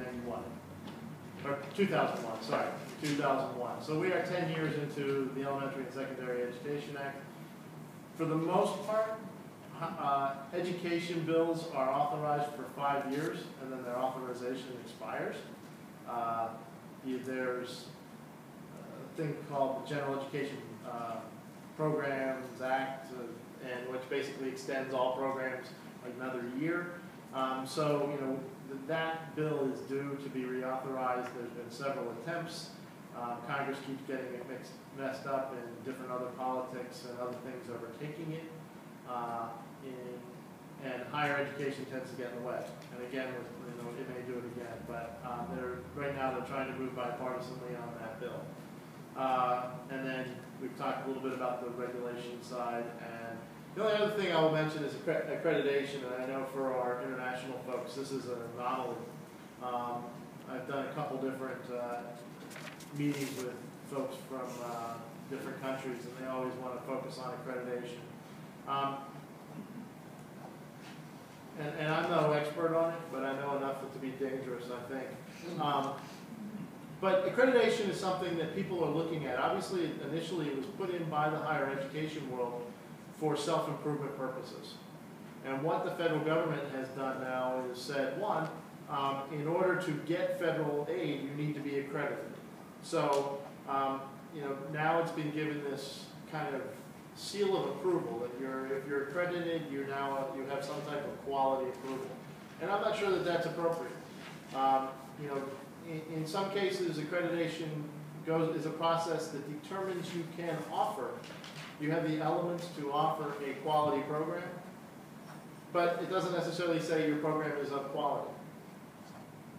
1991. Or 2001, sorry, 2001. So we are 10 years into the Elementary and Secondary Education Act. For the most part, education bills are authorized for 5 years, and then their authorization expires. There's a thing called the General Education Programs Act, and which basically extends all programs another year. So, that bill is due to be reauthorized. There's been several attempts. Congress keeps getting it messed up, and different other politics and other things overtaking it. And higher education tends to get in the way. And again, it may do it again. But right now they're trying to move bipartisanly on that bill. And then we've talked a little bit about the regulation side. And the only other thing I will mention is accreditation. And I know for our international folks, this is an anomaly. I've done a couple different meetings with folks from different countries, and they always want to focus on accreditation. And I'm no expert on it, but I know enough to be dangerous, I think. But accreditation is something that people are looking at. Obviously, initially it was put in by the higher education world for self-improvement purposes. And what the federal government has done now is said, one, in order to get federal aid, you need to be accredited. So, now it's been given this kind of seal of approval that if you're accredited, you have some type of quality approval. And I'm not sure that that's appropriate. In some cases, accreditation is a process that determines you can offer. You have the elements to offer a quality program, but it doesn't necessarily say your program is of quality,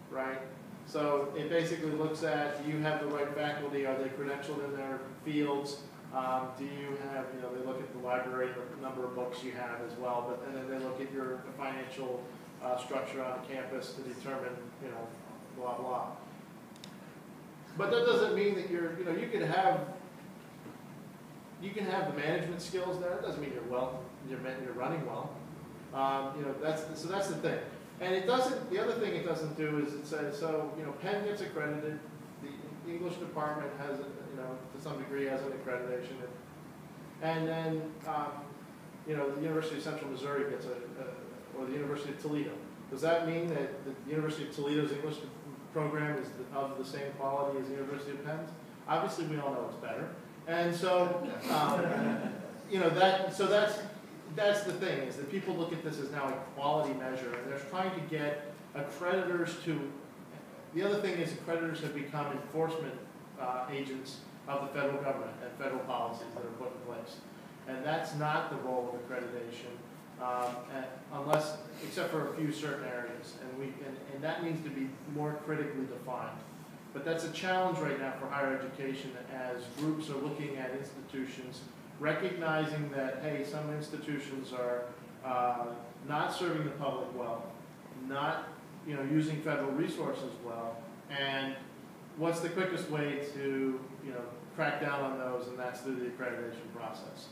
right? So it basically looks at, do you have the right faculty? Are they credentialed in their fields? Do you have, they look at the library, the number of books you have as well, and then they look at your financial structure on the campus to determine, blah, blah. But that doesn't mean that you can have the management skills there. It doesn't mean you're running well. So that's the thing. And it doesn't, the other thing it doesn't do is it says, so, Penn gets accredited, the English department has, to some degree has an accreditation. And then, the University of Central Missouri gets or the University of Toledo. Does that mean that the University of Toledo's English program is of the same quality as the University of Penn's? Obviously, we all know it's better. And so, that's the thing, is that people look at this as now a quality measure, and they're trying to get accreditors to, the other thing is accreditors have become enforcement agents of the federal government and federal policies that are put in place. And that's not the role of accreditation, except for a few certain areas, and that needs to be more critically defined. But that's a challenge right now for higher education as groups are looking at institutions, recognizing that, hey, some institutions are not serving the public well, not using federal resources well, and what's the quickest way to crack down on those, and that's through the accreditation process.